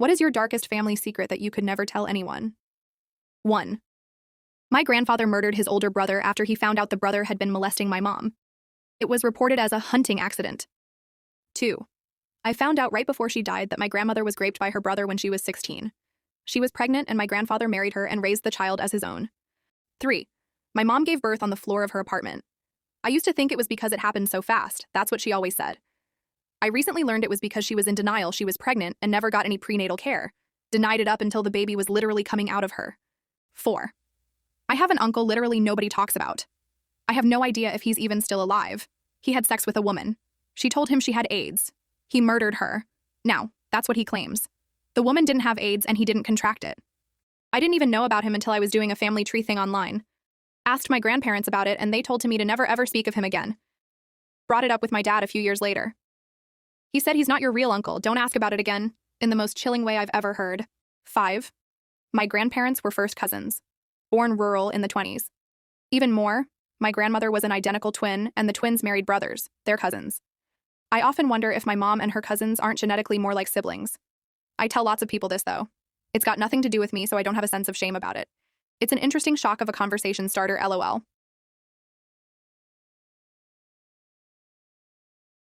What is your darkest family secret that you could never tell anyone? 1. My grandfather murdered his older brother after he found out the brother had been molesting my mom. It was reported as a hunting accident. 2. I found out right before she died that my grandmother was raped by her brother when she was 16. She was pregnant and my grandfather married her and raised the child as his own. 3. My mom gave birth on the floor of her apartment. I used to think it was because it happened so fast. That's what she always said. I recently learned it was because she was in denial she was pregnant and never got any prenatal care. Denied it up until the baby was literally coming out of her. 4. I have an uncle literally nobody talks about. I have no idea if he's even still alive. He had sex with a woman. She told him she had AIDS. He murdered her. Now, that's what he claims. The woman didn't have AIDS and he didn't contract it. I didn't even know about him until I was doing a family tree thing online. Asked my grandparents about it and they told me to never ever speak of him again. Brought it up with my dad a few years later. He said he's not your real uncle, don't ask about it again, in the most chilling way I've ever heard. 5. My grandparents were first cousins, born rural in the 20s. Even more, my grandmother was an identical twin and the twins married brothers, their cousins. I often wonder if my mom and her cousins aren't genetically more like siblings. I tell lots of people this though. It's got nothing to do with me, so I don't have a sense of shame about it. It's an interesting shock of a conversation starter, LOL.